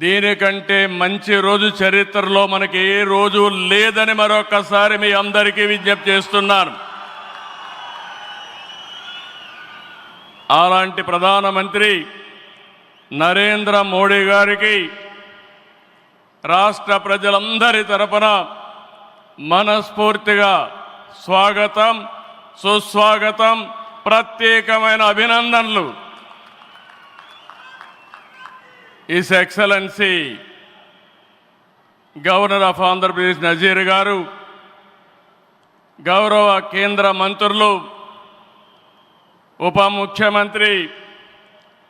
దీనికంటే మంచి రోజు చరిత్రలో మనకి ఏ రోజు లేదని మరొకసారి మీ అందరికీ విజ్ఞప్తి చేస్తున్నాను. అలాంటి ప్రధానమంత్రి నరేంద్ర మోడీ గారికి రాష్ట్ర ప్రజలందరి తరపున మనస్ఫూర్తిగా స్వాగతం, సుస్వాగతం, ప్రత్యేకమైన అభినందనలు. His Excellency Governor of Andhra Pradesh Nazir గారు, గౌరవ కేంద్ర మంత్రులు, ఉప ముఖ్యమంత్రి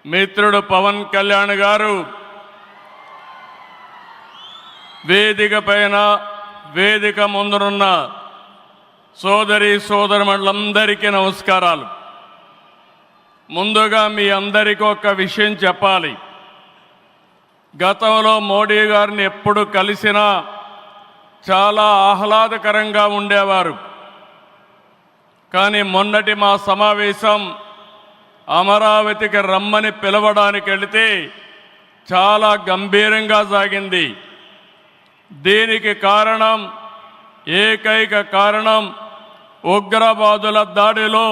మిత్రుడు పవన్ కళ్యాణ్ గారు, వేదిక పైన వేదిక ముందునున్న సోదరి సోదరులందరికీ నమస్కారాలు. ముందుగా మీ అందరికీ ఒక విషయం చెప్పాలి. గతంలో మోడీ గారిని ఎప్పుడు కలిసినా చాలా ఆహ్లాదకరంగా ఉండేవారు. కానీ మొన్నటి మా సమావేశం అమరావతికి రమ్మని పిలవడానికి వెళితే చాలా గంభీరంగా సాగింది. దీనికి కారణం, ఏకైక కారణం, ఉగ్రవాదుల దాడిలో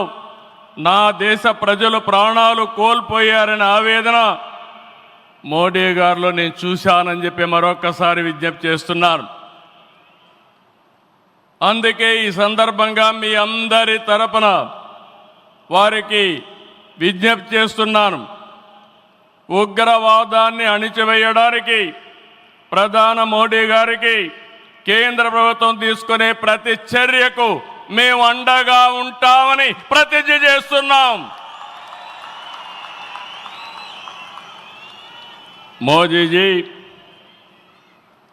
నా దేశ ప్రజలు ప్రాణాలు కోల్పోయారనే ఆవేదన మోడీ గారిలో నేను చూశానని చెప్పి మరొకసారి విజ్ఞప్తి చేస్తున్నాను. అందుకే ఈ సందర్భంగా మీ అందరి తరపున వారికి విజ్ఞప్తి చేస్తున్నాను. ఉగ్రవాదాన్ని అణిచివేయడానికి ప్రధాన మోడీ గారికి కేంద్ర ప్రభుత్వం తీసుకునే ప్రతి చర్యకు మేము అండగా ఉంటామని ప్రతిజ్ఞ చేస్తున్నాం. मोदी जी,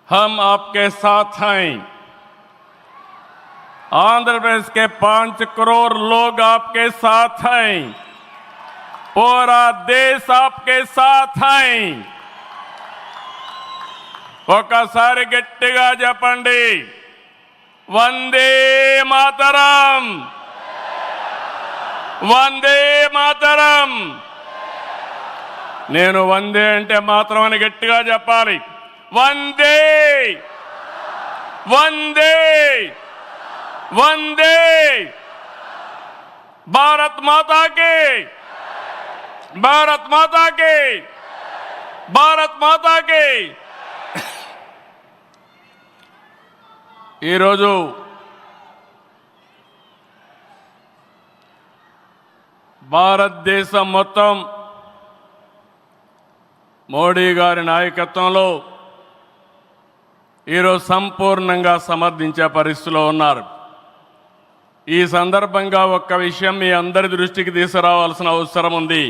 हम आपके साथ हैं. आंध्र प्रदेश के 5 करोड़ लोग आपके साथ हैं. पूरा देश आपके साथ हैं. ఒకసారి గట్టిగా చెప్పండి, వందే మాతరం, వందే మాతరం. నేను వందే అంటే మాత్రం అని గట్టిగా చెప్పాలి. వందే వందే వందే. భారత్ మాతాకి, భారత్ మాతాకి, భారత్ మాతాకి. ఈరోజు భారతదేశం మొత్తం మోడీ గారి నాయకత్వంలో ఈరోజు సంపూర్ణంగా సమర్థించే పరిస్థితిలో ఉన్నారు. ఈ సందర్భంగా ఒక్క విషయం మీ అందరి దృష్టికి తీసుకురావాల్సిన అవసరం ఉంది.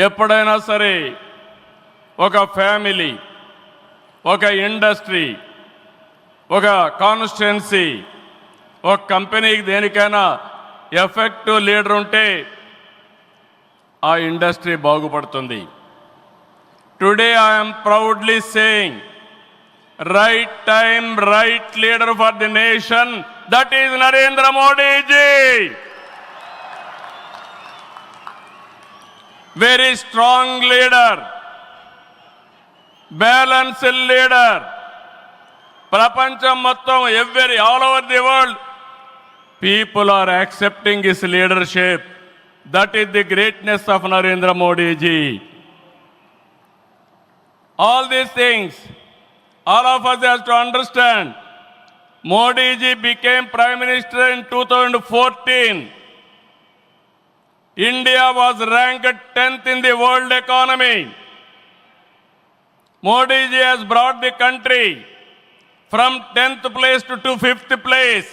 ఎప్పుడైనా సరే ఒక ఫ్యామిలీ, ఒక ఇండస్ట్రీ, ఒక కాన్స్టిట్యుయెన్సీ, ఒక కంపెనీకి దేనికైనా ఎఫెక్టివ్ లీడర్ ఉంటే ఆ ఇండస్ట్రీ బాగుపడుతుంది. Today I am proudly saying, right time, right leader for the nation, that is Narendra Modi ji. Very strong leader, balanced leader. Prapancham mottam, all over the world, people are accepting his leadership. That is the greatness of Narendra Modi ji. All these things, all of us have to understand. Modi ji became Prime Minister in 2014. India was ranked 10th in the world economy. Modi ji has brought the country from 10th place to 5th place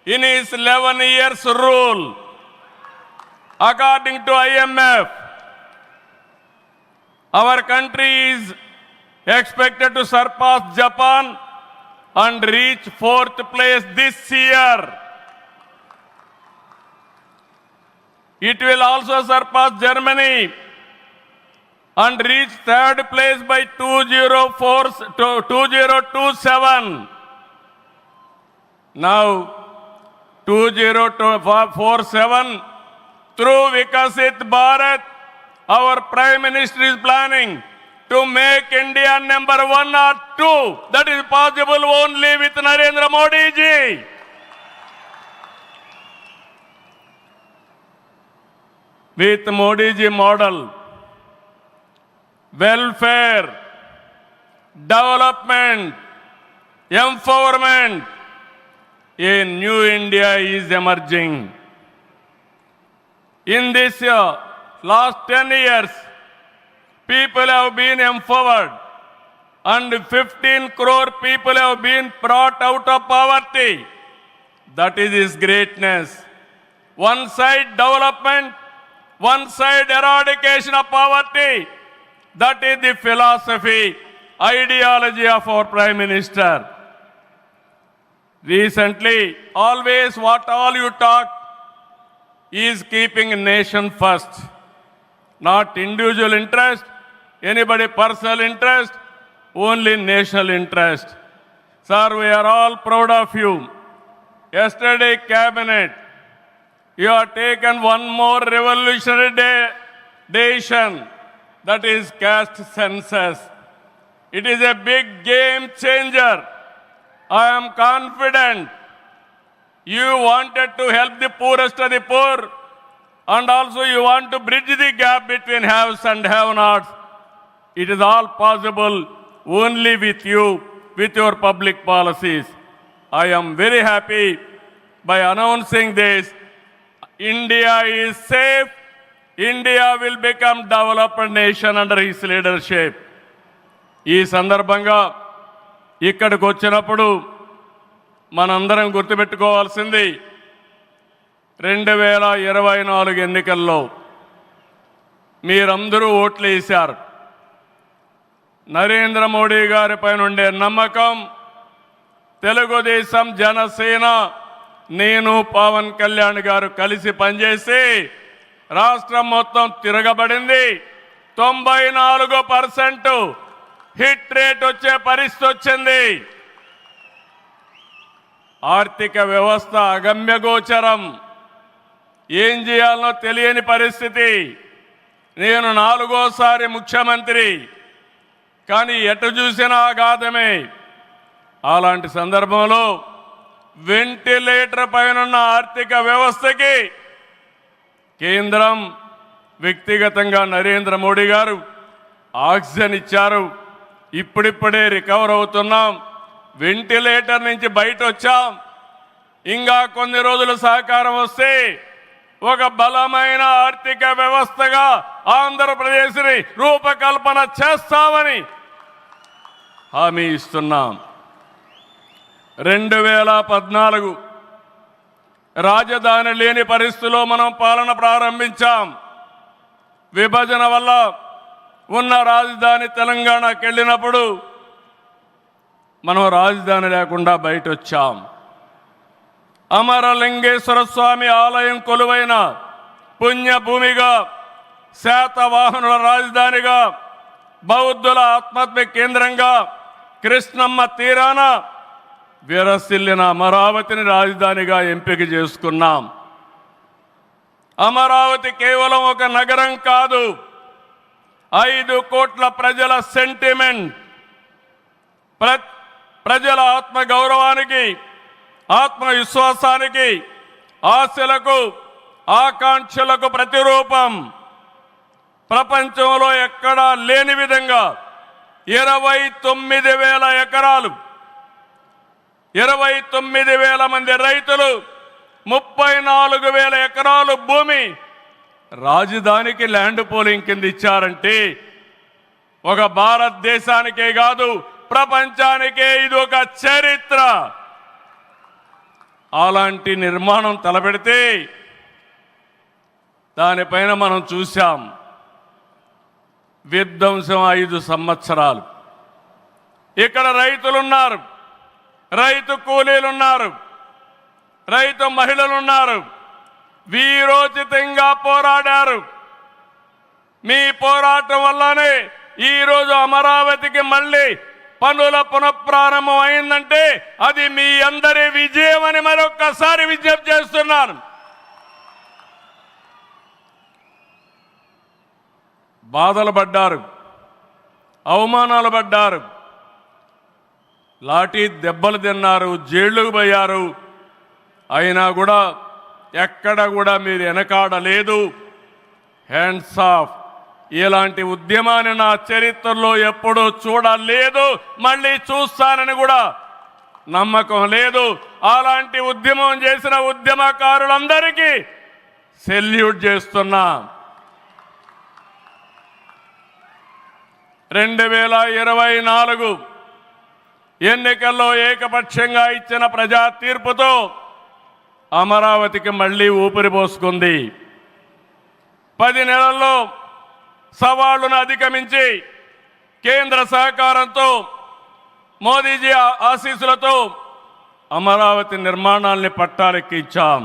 in his 11 years rule. According to IMF, our country is expected to surpass Japan and reach 4th place this year. It will also surpass Germany and reach 3rd place by 2027. Now 2047, through Vikasit Bharat, our Prime Minister is planning to make India number 1 or 2. That is possible only with Narendra Modi ji. With Modi ji model, welfare, development, empowerment, a new India is emerging. In this last 10 years, people have been empowered and 15 crore people have been brought out of poverty. That is his greatness. One side development, one side eradication of poverty. That is the philosophy, ideology of our Prime Minister. Recently, always what all you talk is keeping nation first, not individual interest, anybody personal interest, only national interest. Sir, we are all proud of you. Yesterday, cabinet, you have taken one more revolutionary decision, that is caste census. It is a big game changer. I am confident you wanted to help the poorest of the poor, and also you want to bridge the gap between haves and have-nots. It is all possible only with you, with your public policies. I am very happy by announcing this. India is safe. India will become developed nation under his leadership. ఈ సందర్భంగా ఇక్కడికి వచ్చినప్పుడు మనందరం గుర్తుపెట్టుకోవాల్సింది 2024 ఎన్నికల్లో మీరందరూ ఓట్లు వేశారు. నరేంద్ర మోడీ గారిపైన ఉండే నమ్మకం, తెలుగుదేశం, జనసేన, నేను, పవన్ కళ్యాణ్ గారు కలిసి పనిచేసి రాష్ట్రం మొత్తం తిరగబడింది. 94% హిట్ రేట్ వచ్చే పరిస్థితి వచ్చింది. ఆర్థిక వ్యవస్థ అగమ్యగోచరం, ఏం చేయాలనో తెలియని పరిస్థితి. నేను 4వ సారి ముఖ్యమంత్రి, కానీ ఎటు చూసినా ఆఘాతమే. అలాంటి సందర్భంలో వెంటిలేటర్ పైన ఆర్థిక వ్యవస్థకి కేంద్రం, వ్యక్తిగతంగా నరేంద్ర మోడీ గారు ఆక్సిజన్ ఇచ్చారు. ఇప్పుడిప్పుడే రికవర్ అవుతున్నాం, వెంటిలేటర్ నుంచి బయట వచ్చాం. ఇంకా కొన్ని రోజులు సహకారం వస్తే ఒక బలమైన ఆర్థిక వ్యవస్థగా ఆంధ్రప్రదేశ్ని రూపకల్పన చేస్తామని హామీ ఇస్తున్నాం. 2014 రాజధాని లేని పరిస్థితిలో మనం పాలన ప్రారంభించాం. విభజన వల్ల ఉన్న రాజధాని తెలంగాణకి వెళ్ళినప్పుడు మనం రాజధాని లేకుండా బయట వచ్చాం. అమరలింగేశ్వర స్వామి ఆలయం కొలువైన పుణ్యభూమిగా, శాతవాహనుల రాజధానిగా, బౌద్ధుల ఆత్మహత్య కేంద్రంగా, కృష్ణమ్మ తీరాన విరసిల్లిన అమరావతిని రాజధానిగా ఎంపిక చేసుకున్నాం. అమరావతి కేవలం ఒక నగరం కాదు, 5 కోట్ల ప్రజల సెంటిమెంట్. ప్రజల ఆత్మ గౌరవానికి, ఆత్మవిశ్వాసానికి, ఆశలకు, ఆకాంక్షలకు ప్రతిరూపం. ప్రపంచంలో ఎక్కడా లేని విధంగా 29,000 ఎకరాలు, 29,000 మంది రైతులు, 34,000 ఎకరాలు భూమి రాజధానికి ల్యాండ్ పోలింగ్ కింద ఇచ్చారంటే ఒక భారతదేశానికే కాదు, ప్రపంచానికే ఇది ఒక చరిత్ర. అలాంటి నిర్మాణం తలపెడితే దానిపైన మనం చూశాం విధ్వంసం 5 సంవత్సరాలు. ఇక్కడ రైతులున్నారు, రైతు కూలీలున్నారు, రైతు మహిళలున్నారు, వీరోచితంగా పోరాడారు. మీ పోరాటం వల్లనే ఈరోజు అమరావతికి మళ్ళీ పనుల పునఃప్రారంభం అయిందంటే అది మీ అందరి విజయం అని మరొక్కసారి విజ్ఞప్తి చేస్తున్నాను. బాధలు పడ్డారు, అవమానాలు పడ్డారు, లాఠీ దెబ్బలు తిన్నారు, జైళ్ళకు పోయారు. అయినా కూడా ఎక్కడ కూడా మీరు వెనకాడలేదు. Hands of. ఇలాంటి ఉద్యమాన్ని నా చరిత్రలో ఎప్పుడూ చూడలేదు, మళ్ళీ చూస్తానని కూడా నమ్మకం లేదు. అలాంటి ఉద్యమం చేసిన ఉద్యమకారులందరికీ సెల్యూట్ చేస్తున్నా. 2024 ఎన్నికల్లో ఏకపక్షంగా ఇచ్చిన ప్రజా తీర్పుతో అమరావతికి మళ్ళీ ఊపిరి పోసుకుంది. 10 నెలల్లో సవాళ్లను అధిగమించి కేంద్ర సహకారంతో మోదీజీ ఆశీస్సులతో అమరావతి నిర్మాణాల్ని పట్టాలెక్కించాం.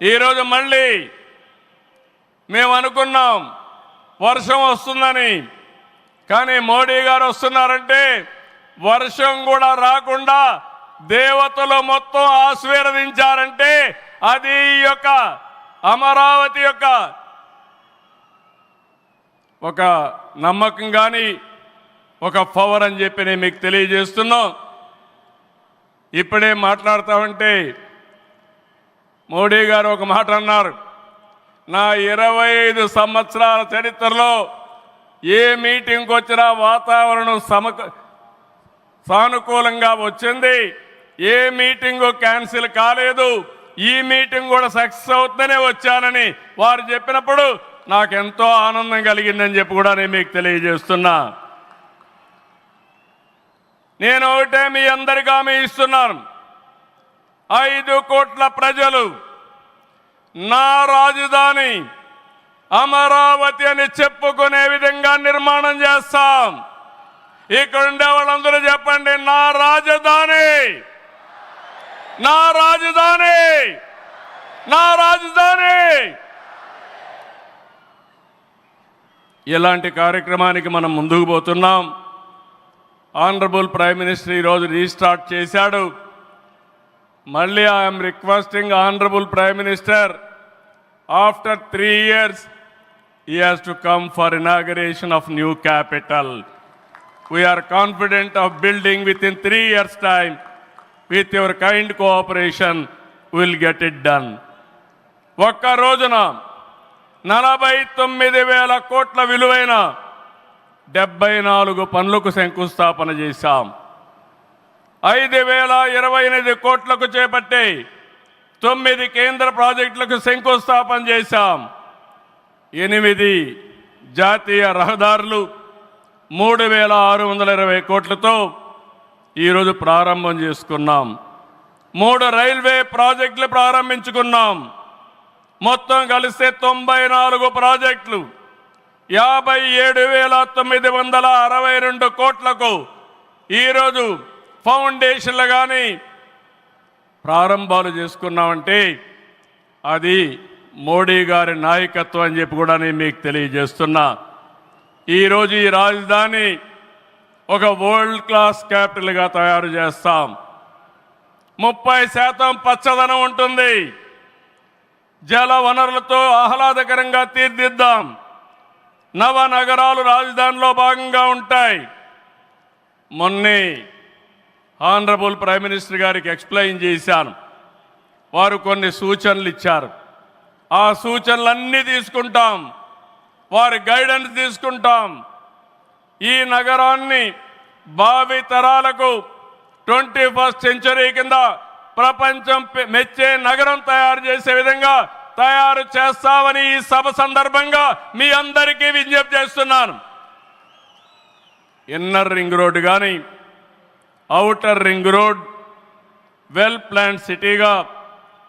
ఈరోజు మళ్ళీ మేము అనుకున్నాం వర్షం వస్తుందని, కానీ మోడీ గారు వస్తున్నారంటే వర్షం కూడా రాకుండా దేవతలు మొత్తం ఆశీర్వదించారంటే అది ఈ యొక్క అమరావతి యొక్క ఒక నమ్మకం కానీ ఒక పవర్ అని చెప్పి నేను మీకు తెలియజేస్తున్నాం. ఇప్పుడే మాట్లాడతామంటే మోడీ గారు ఒక మాట అన్నారు, నా 25 సంవత్సరాల చరిత్రలో ఏ మీటింగ్కి వచ్చినా వాతావరణం సానుకూలంగా వచ్చింది, ఏ మీటింగు క్యాన్సిల్ కాలేదు, ఈ మీటింగ్ కూడా సక్సెస్ అవుతుందనే వచ్చానని వారు చెప్పినప్పుడు నాకెంతో ఆనందం కలిగిందని చెప్పి కూడా నేను మీకు తెలియజేస్తున్నా. నేను ఒకటే మీ అందరికీ హామీ ఇస్తున్నాను, 5 కోట్ల ప్రజలు నా రాజధాని అమరావతి అని చెప్పుకునే విధంగా నిర్మాణం చేస్తాం. ఇక్కడ ఉండే వాళ్ళందరూ చెప్పండి, నా రాజధాని, నా రాజధాని, నా రాజధాని. ఇలాంటి కార్యక్రమానికి మనం ముందుకు పోతున్నాం. ఆనరబుల్ ప్రైమ్ మినిస్టర్ ఈరోజు రీస్టార్ట్ చేశాడు. మళ్ళీ I'm requesting honourable prime minister, after 3 years he has to come for inauguration of new capital. We are confident of building within 3 years time. With your kind cooperation we will get it done. ఒక్క రోజున 49,000 కోట్ల విలువైన 74 పనులకు శంకుస్థాపన చేశాం. 5,028 కోట్లకు చేపట్టి 9 కేంద్ర ప్రాజెక్టులకు శంకుస్థాపన చేశాం. 8 జాతీయ రహదారులు 3,620 కోట్లతో ఈరోజు ప్రారంభం చేసుకున్నాం. 3 రైల్వే ప్రాజెక్టులు ప్రారంభించుకున్నాం. మొత్తం కలిస్తే 94 ప్రాజెక్టులు 57,962 కోట్లకు ఈరోజు ఫౌండేషన్లు కానీ ప్రారంభాలు చేసుకున్నామంటే అది మోడీ గారి నాయకత్వం అని చెప్పి కూడా నేను మీకు తెలియజేస్తున్నా. ఈరోజు ఈ రాజధాని ఒక వరల్డ్ క్లాస్ క్యాపిటల్గా తయారు చేస్తాం. 30% పచ్చదనం ఉంటుంది. జల వనరులతో ఆహ్లాదకరంగా తీర్చిదిద్దాం. నవనగరాలు రాజధానిలో భాగంగా ఉంటాయి. మొన్నే ఆనరబుల్ ప్రైమ్ మినిస్టర్ గారికి ఎక్స్ప్లెయిన్ చేశాను. వారు కొన్ని సూచనలు ఇచ్చారు. ఆ సూచనలన్నీ తీసుకుంటాం, వారి గైడెన్స్ తీసుకుంటాం. ఈ నగరాన్ని భావి తరాలకు 21st సెంచరీ కింద ప్రపంచం మెచ్చే నగరం తయారు చేసే విధంగా తయారు చేస్తామని ఈ సభ సందర్భంగా మీ అందరికీ విజ్ఞప్తి చేస్తున్నాను. ఇన్నర్ రింగ్ రోడ్ కానీ outer ring road well plan సిటీగా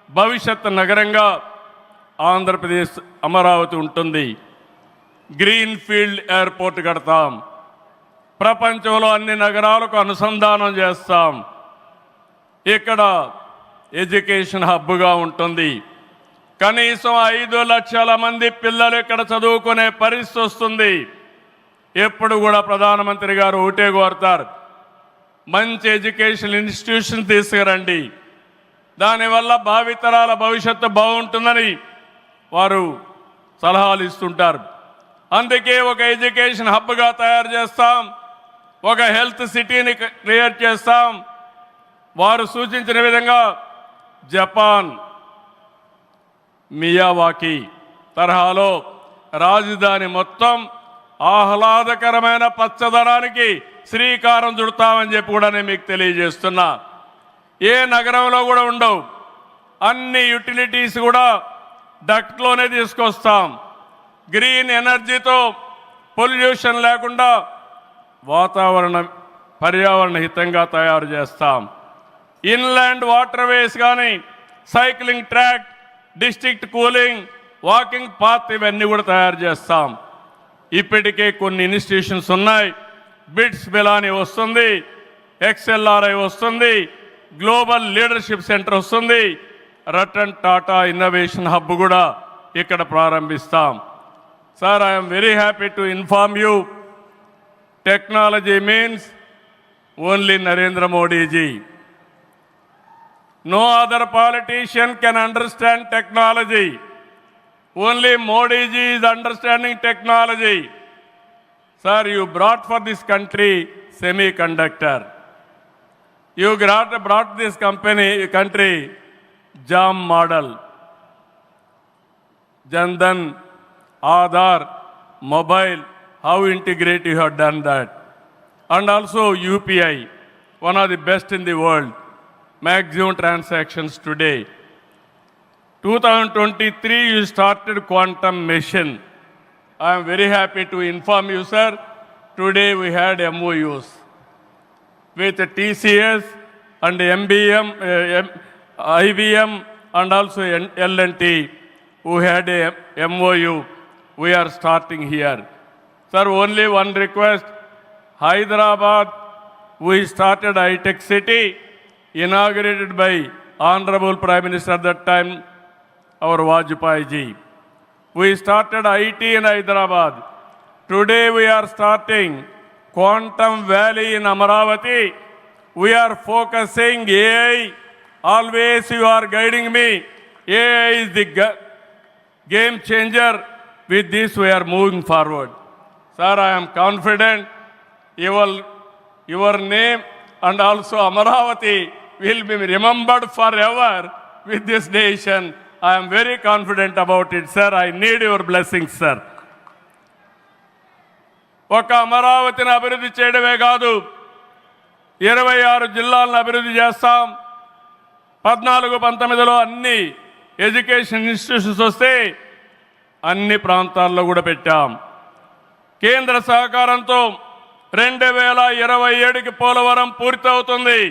భవిష్యత్ నగరంగా ఆంధ్రప్రదేశ్ అమరావతి ఉంటుంది. గ్రీన్ ఫీల్డ్ ఎయిర్పోర్ట్ కడతాం. ప్రపంచంలో అన్ని నగరాలకు అనుసంధానం చేస్తాం. ఇక్కడ ఎడ్యుకేషన్ హబ్గా ఉంటుంది. కనీసం 5 లక్షల మంది పిల్లలు ఇక్కడ చదువుకునే పరిస్థితి వస్తుంది. ఎప్పుడు కూడా ప్రధానమంత్రి గారు ఒకటే కోరుతారు, మంచి ఎడ్యుకేషన్ ఇన్స్టిట్యూషన్ తీసుకురండి, దానివల్ల భావితరాల భవిష్యత్తు బాగుంటుందని వారు సలహాలు ఇస్తుంటారు. అందుకే ఒక ఎడ్యుకేషన్ హబ్గా తయారు చేస్తాం, ఒక హెల్త్ సిటీని క్రియేట్ చేస్తాం. వారు సూచించిన విధంగా జపాన్ మియావాకి తరహాలో రాజధాని మొత్తం ఆహ్లాదకరమైన పచ్చదనానికి శ్రీకారం చుడతామని చెప్పి కూడా నేను మీకు తెలియజేస్తున్నా. ఏ నగరంలో కూడా ఉండవు, అన్ని యుటిలిటీస్ కూడా డక్ట్లోనే తీసుకొస్తాం. గ్రీన్ ఎనర్జీతో పొల్యూషన్ లేకుండా పర్యావరణ హితంగా తయారు చేస్తాం. ఇన్లాండ్ వాటర్ వేస్ కానీ, cycling track, district cooling, walking path ఇవన్నీ కూడా తయారు చేస్తాం. ఇప్పటికే కొన్ని ఇన్స్టిట్యూషన్స్ ఉన్నాయి. బిట్స్ బిలాని వస్తుంది, XLRI వస్తుంది, గ్లోబల్ లీడర్షిప్ సెంటర్ వస్తుంది, రతన్ టాటా ఇన్నోవేషన్ హబ్ కూడా ఇక్కడ ప్రారంభిస్తాం. Sir, I'm very happy to inform you, technology means only Narendra Modi ji. No other politician can understand technology. Only Modi ji is understanding technology. Sir, you brought for this country semiconductor. You brought this country JAM model. Jandan, Aadhaar, mobile, how integrate you have done that. And also UPI, one of the best in the world. Maximum transactions today. 2023 you started quantum mission. I am very happy to inform you, sir. Today we had MOUs with TCS and MBM, IBM and also L&T who had a MOU. We are starting here. Sir, only one request. Hyderabad, we started high-tech city, inaugurated by Honorable Prime Minister at that time, our Vajpayee ji. We started IT in Hyderabad. Today we are starting Quantum Valley in Amaravati. We are focusing AI. Always you are guiding me. AI is the game changer. With this we are moving forward. Sir, I am confident your name and also Amaravati will be remembered forever with this nation. I am very confident about it, sir. I need your blessings, sir. ఒక అమరావతిని అభివృద్ధి చేయడమే కాదు, 26 జిల్లాలను అభివృద్ధి చేస్తాం. 14-19లో అన్ని education institutions వస్తే అన్ని ప్రాంతాల్లో కూడా పెట్టాం. కేంద్ర సహకారంతో 2027కి పోలవరం పూర్తవుతుంది.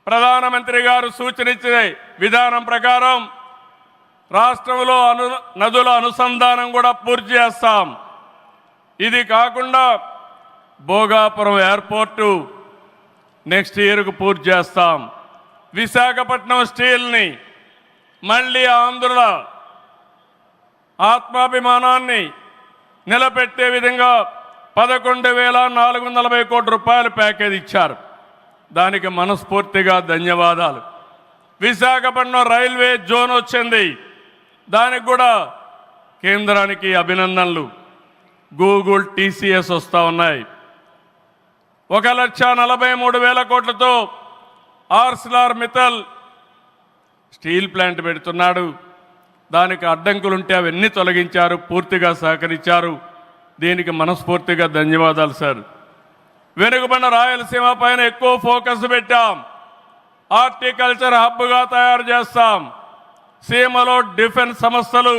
ప్రధానమంత్రి గారు సూచనిచ్చే విధానం ప్రకారం రాష్ట్రంలో నదుల అనుసంధానం కూడా పూర్తి చేస్తాం. ఇది కాకుండా భోగాపురం ఎయిర్పోర్టు నెక్స్ట్ ఇయర్కు పూర్తి చేస్తాం. విశాఖపట్నం స్టీల్ని మళ్ళీ ఆంధ్రుల ఆత్మాభిమానాన్ని నిలబెట్టే విధంగా 11,440 కోట్ల రూపాయల ప్యాకేజ్ ఇచ్చారు. దానికి మనస్ఫూర్తిగా ధన్యవాదాలు. విశాఖపట్నం రైల్వే జోన్ వచ్చింది, దానికి కూడా కేంద్రానికి అభినందనలు. గూగుల్, TCS వస్తూ ఉన్నాయి. 1,43,000 కోట్లతో ఆర్సిలార్ మిత్తల్ స్టీల్ ప్లాంట్ పెడుతున్నాడు. దానికి అడ్డంకులుంటే అవన్నీ తొలగించారు, పూర్తిగా సహకరించారు. దీనికి మనస్ఫూర్తిగా ధన్యవాదాలు సార్. వెనుకబడిన రాయలసీమ పైన ఎక్కువ ఫోకస్ పెట్టాం. హార్టికల్చర్ హబ్గా తయారు చేస్తాం. సీమలో డిఫెన్స్ సంస్థలు,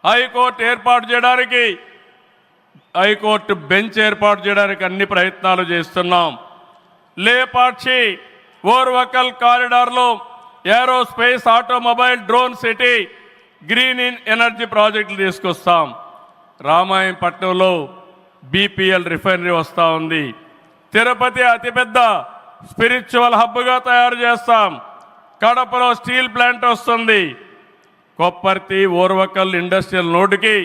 హైకోర్టు ఏర్పాటు చేయడానికి, హైకోర్టు బెంచ్ ఏర్పాటు చేయడానికి అన్ని ప్రయత్నాలు చేస్తున్నాం. లేపాక్షి ఓర్వకల్ కారిడార్లో aerospace, automobile, drone city, green energy ప్రాజెక్టులు తీసుకొస్తాం. రామాయంపట్నంలో BPL రిఫైనరీ వస్తూ ఉంది. తిరుపతి అతిపెద్ద స్పిరిచువల్ హబ్గా తయారు చేస్తాం. కడపలో స్టీల్ ప్లాంట్ వస్తుంది. కొప్పర్తి, ఓర్వకల్ ఇండస్ట్రియల్ నోడ్కి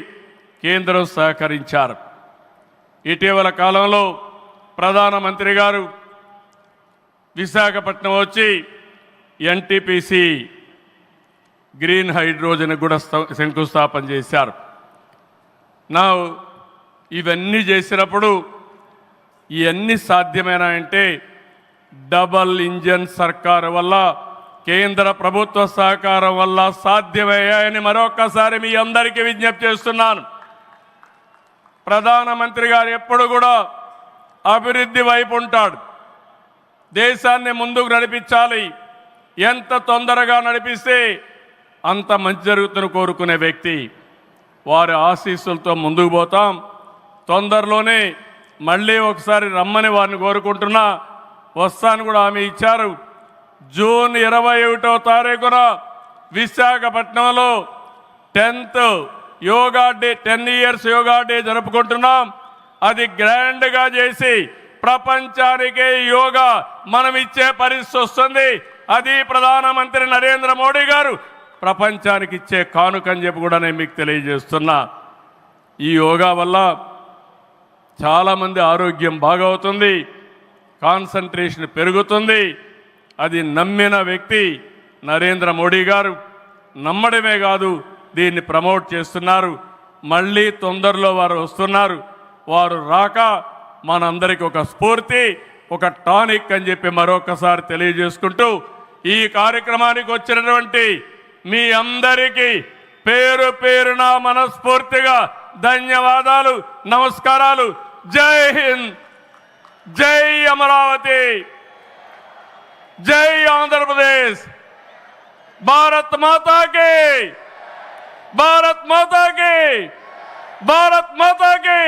కేంద్రం సహకరించారు. ఇటీవల కాలంలో ప్రధానమంత్రి గారు విశాఖపట్నం వచ్చి NTPC గ్రీన్ హైడ్రోజన్ కూడా శంకుస్థాపన చేశారు. నా ఇవన్నీ చేసినప్పుడు ఇవన్నీ సాధ్యమేనా అంటే డబల్ ఇంజన్ సర్కారు వల్ల, కేంద్ర ప్రభుత్వ సహకారం వల్ల సాధ్యమయ్యాయని మరొక్కసారి మీ అందరికీ విజ్ఞప్తి చేస్తున్నాను. ప్రధానమంత్రి గారు ఎప్పుడు కూడా అభివృద్ధి వైపు ఉంటాడు. దేశాన్ని ముందుకు నడిపించాలి, ఎంత తొందరగా నడిపిస్తే అంత మంచి జరుగుతుందని కోరుకునే వ్యక్తి. వారి ఆశీస్సులతో ముందుకు పోతాం. తొందరలోనే మళ్ళీ ఒకసారి రమ్మని వారిని కోరుకుంటున్నా. వస్తాను కూడా హామీ ఇచ్చారు. జూన్ 21వ తారీఖున విశాఖపట్నంలో 10th yoga day, 10 years yoga day జరుపుకుంటున్నాం. అది గ్రాండ్గా చేసి ప్రపంచానికే యోగా మనం ఇచ్చే పరిస్థితి వస్తుంది. అది ప్రధానమంత్రి నరేంద్ర మోడీ గారు ప్రపంచానికి ఇచ్చే కానుకని చెప్పి కూడా నేను మీకు తెలియజేస్తున్నా. ఈ యోగా వల్ల చాలామంది ఆరోగ్యం బాగవుతుంది, కాన్సంట్రేషన్ పెరుగుతుంది. అది నమ్మిన వ్యక్తి నరేంద్ర మోడీ గారు. నమ్మడమే కాదు, దీన్ని ప్రమోట్ చేస్తున్నారు. మళ్ళీ తొందరలో వారు వస్తున్నారు. వారు రాక మనందరికీ ఒక స్ఫూర్తి, ఒక టానిక్ అని చెప్పి మరొకసారి తెలియజేసుకుంటూ ఈ కార్యక్రమానికి వచ్చినటువంటి మీ అందరికీ పేరు పేరున మనస్ఫూర్తిగా ధన్యవాదాలు, నమస్కారాలు. జై హింద్, జై అమరావతి, జై ఆంధ్రప్రదేశ్. భారత్ మాతా కి, భారత్ మాతా కి, భారత్ మాతా కి.